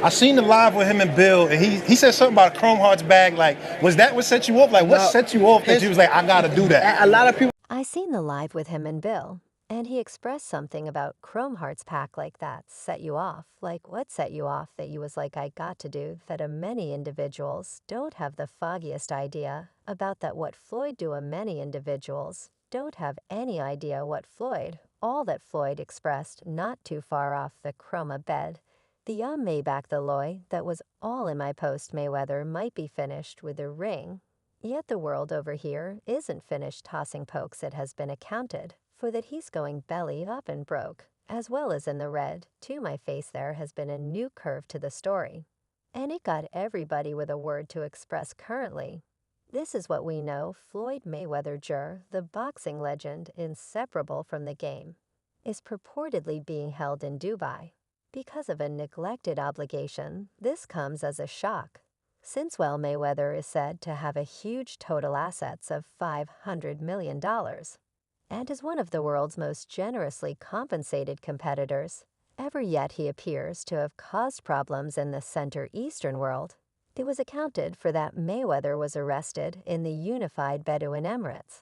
I seen the live with him and Bill, and he said something about a Chrome Hearts bag. Like, was that what set you off? Like, what set you off that you was like, I gotta do that? A lot of people. I seen the live with him and Bill, and he expressed something about Chrome Hearts pack like that set you off. Like, what set you off that you was like, I got to do that many individuals don't have the foggiest idea about that what Floyd do many individuals don't have any idea what Floyd, all that Floyd expressed not too far off the chroma bed. The Maybach the loy that was all in my post Mayweather might be finished with a ring. Yet the world over here isn't finished tossing pokes. It has been accounted for that he's going belly up and broke, as well as in the red. To my face there has been a new curve to the story. And it got everybody with a word to express currently. This is what we know Floyd Mayweather Jr., the boxing legend inseparable from the game, is purportedly being held in Dubai. Because of a neglected obligation, this comes as a shock. Since Mayweather is said to have a huge total assets of $500 million and is one of the world's most generously compensated competitors, ever yet he appears to have caused problems in the Center Eastern world. It was accounted for that Mayweather was arrested in the Unified Bedouin Emirates.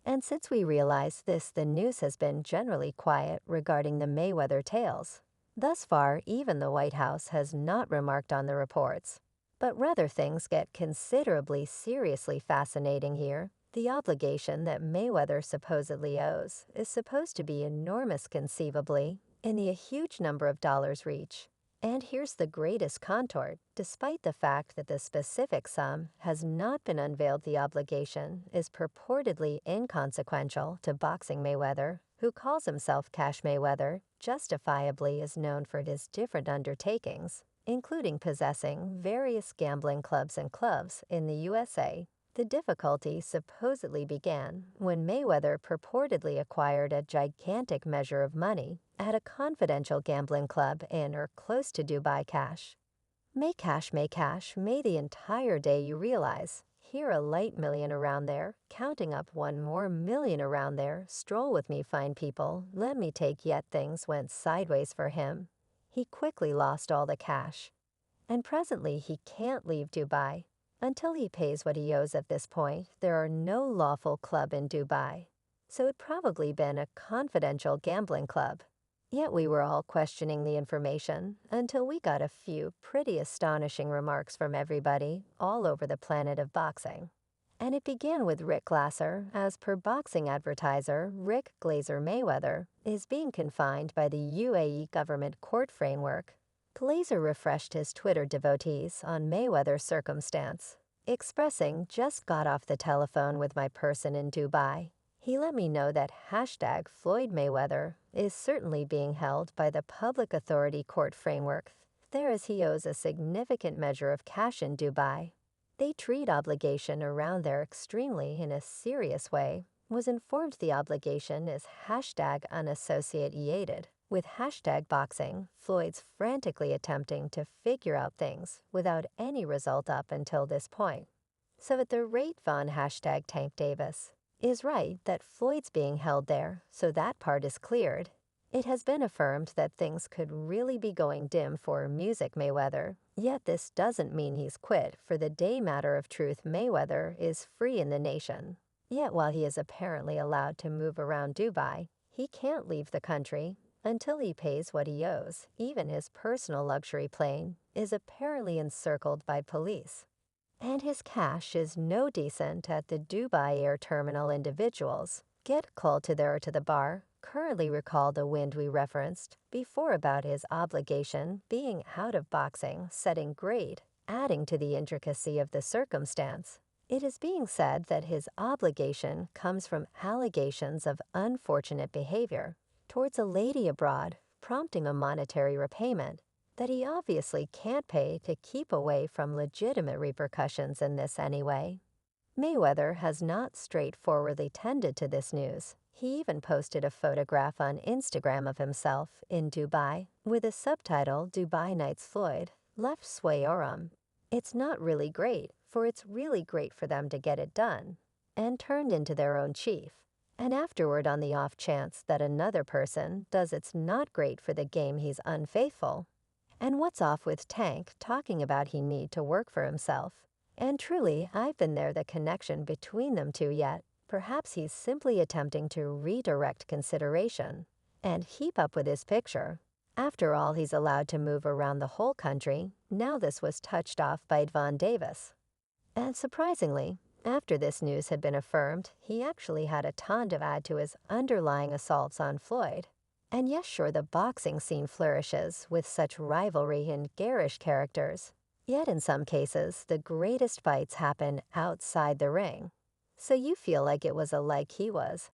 And since we realize this, the news has been generally quiet regarding the Mayweather tales. Thus far, even the White House has not remarked on the reports. But rather things get considerably seriously fascinating here. The obligation that Mayweather supposedly owes is supposed to be enormous conceivably, in the a huge number of dollars reach. And here's the greatest contort. Despite the fact that the specific sum has not been unveiled, the obligation is purportedly inconsequential to boxing Mayweather, who calls himself Cash Mayweather, justifiably is known for his different undertakings, including possessing various gambling clubs and clubs in the USA. The difficulty supposedly began when Mayweather purportedly acquired a gigantic measure of money at a confidential gambling club in or close to Dubai. Cash may the entire day you realize, here a light million around there, counting up one more million around there, stroll with me fine people, let me take yet things went sideways for him. He quickly lost all the cash. And presently he can't leave Dubai. Until he pays what he owes at this point, there are no lawful club in Dubai. So it probably been a confidential gambling club. Yet we were all questioning the information until we got a few pretty astonishing remarks from everybody all over the planet of boxing. And it began with Rick Glasser. As per boxing advertiser, Rick Glazer Mayweather is being confined by the UAE government court framework. Glazer refreshed his Twitter devotees on Mayweather's circumstance, expressing, just got off the telephone with my person in Dubai. He let me know that hashtag Floyd Mayweather is certainly being held by the public authority court framework there, as he owes a significant measure of cash in Dubai. They treat obligation around there extremely in a serious way. Was informed the obligation is hashtag unassociated with hashtag boxing. Floyd's frantically attempting to figure out things without any result up until this point. So at the rate Von hashtag Tank Davis is right that Floyd's being held there, so that part is cleared. It has been affirmed that things could really be going dim for Music Mayweather, yet this doesn't mean he's quit. For the day matter of truth, Mayweather is free in the nation. Yet while he is apparently allowed to move around Dubai, he can't leave the country until he pays what he owes. Even his personal luxury plane is apparently encircled by police. And his cash is no decent at the Dubai Air Terminal. Individuals get called to the bar. Currently recall the wind we referenced before about his obligation being out of boxing, setting grade, adding to the intricacy of the circumstance. It is being said that his obligation comes from allegations of unfortunate behavior towards a lady abroad, prompting a monetary repayment that he obviously can't pay to keep away from legitimate repercussions in this anyway. Mayweather has not straightforwardly tended to this news. He even posted a photograph on Instagram of himself in Dubai with a subtitle, Dubai Nights Floyd, left Swayorum. It's not really great, for it's really great for them to get it done, and turned into their own chief. And afterward, on the off chance that another person does, it's not great for the game, he's unfaithful. And what's off with Tank talking about he need to work for himself? And truly, I've been there the connection between them two yet. Perhaps he's simply attempting to redirect consideration and keep up with his picture. After all, he's allowed to move around the whole country. Now this was touched off by Von Davis. And surprisingly, after this news had been affirmed, he actually had a ton to add to his underlying assaults on Floyd. And yes, sure, the boxing scene flourishes with such rivalry and garish characters. Yet in some cases, the greatest fights happen outside the ring. So you feel like it was a like he was.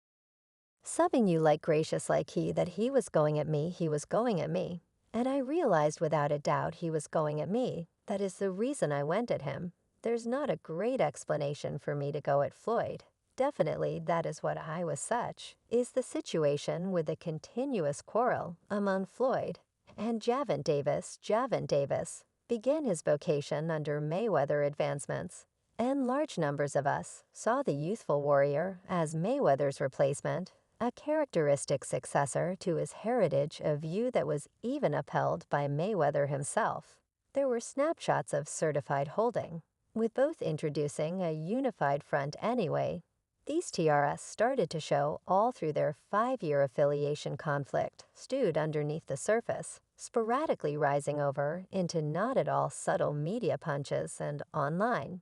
Subbing you like gracious like that he was going at me, he was going at me. And I realized without a doubt he was going at me. That is the reason I went at him. There's not a great explanation for me to go at Floyd. Definitely, that is what I was such, is the situation with a continuous quarrel among Floyd and Javin Davis. Javin Davis began his vocation under Mayweather advancements, and large numbers of us saw the youthful warrior as Mayweather's replacement, a characteristic successor to his heritage, a view that was even upheld by Mayweather himself. There were snapshots of certified holding, with both introducing a unified front anyway. These TRS started to show all through their 5-year affiliation conflict, stewed underneath the surface, sporadically rising over into not at all subtle media punches and online.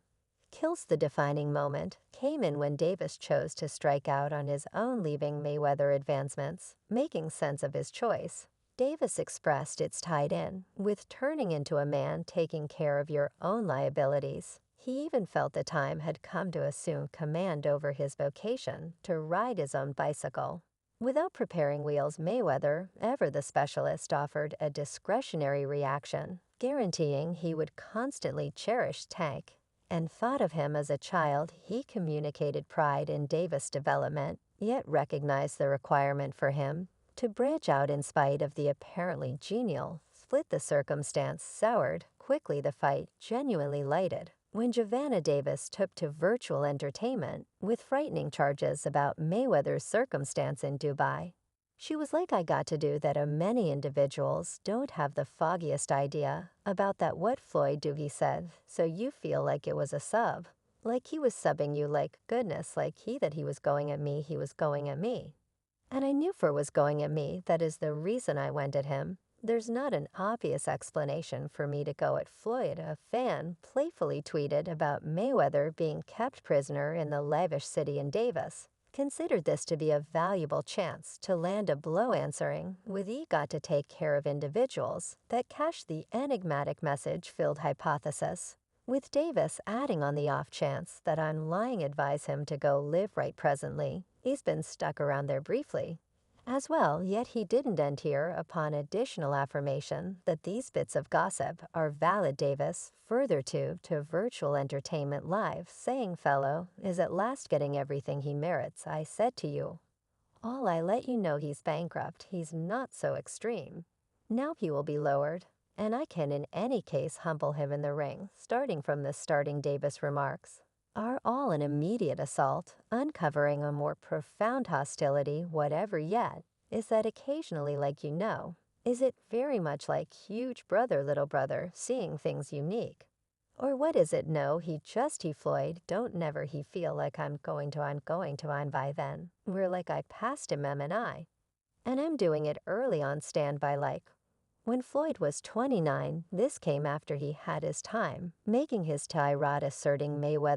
Kills the defining moment came in when Davis chose to strike out on his own, leaving Mayweather advancements, making sense of his choice. Davis expressed it's tied in with turning into a man taking care of your own liabilities. He even felt the time had come to assume command over his vocation to ride his own bicycle. Without preparing wheels, Mayweather, ever the specialist, offered a discretionary reaction, guaranteeing he would constantly cherish Tank, and thought of him as a child. He communicated pride in Davis' development, yet recognized the requirement for him to branch out in spite of the apparently genial split. The circumstance soured quickly. The fight genuinely lighted when Giovanna Davis took to virtual entertainment with frightening charges about Mayweather's circumstance in Dubai. She was like, I got to do that many individuals don't have the foggiest idea about that what Floyd Doogie said, so you feel like it was a sub. Like he was subbing you like goodness, like that he was going at me, he was going at me. And I knew for was going at me, that is the reason I went at him. There's not an obvious explanation for me to go at Floyd. A fan playfully tweeted about Mayweather being kept prisoner in the lavish city in Davis. Considered this to be a valuable chance to land a blow, answering with he got to take care of individuals that cashed the enigmatic message-filled hypothesis, with Davis adding on the off chance that I'm lying advise him to go live right presently. He's been stuck around there briefly as well, yet he didn't end here upon additional affirmation that these bits of gossip are valid. Davis further to virtual entertainment live, saying fellow is at last getting everything he merits. I said to you all, I let you know he's bankrupt, he's not so extreme. Now he will be lowered, and I can in any case humble him in the ring. Starting from this starting, Davis remarks are all an immediate assault, uncovering a more profound hostility. Whatever yet is that occasionally, like is it very much like huge brother, little brother, seeing things unique? Or what is it? No, he Floyd, don't never he feel like I'm going to by then. We're like I passed him and I'm doing it early on standby like. When Floyd was 29, this came after he had his time, making his tirade asserting Mayweather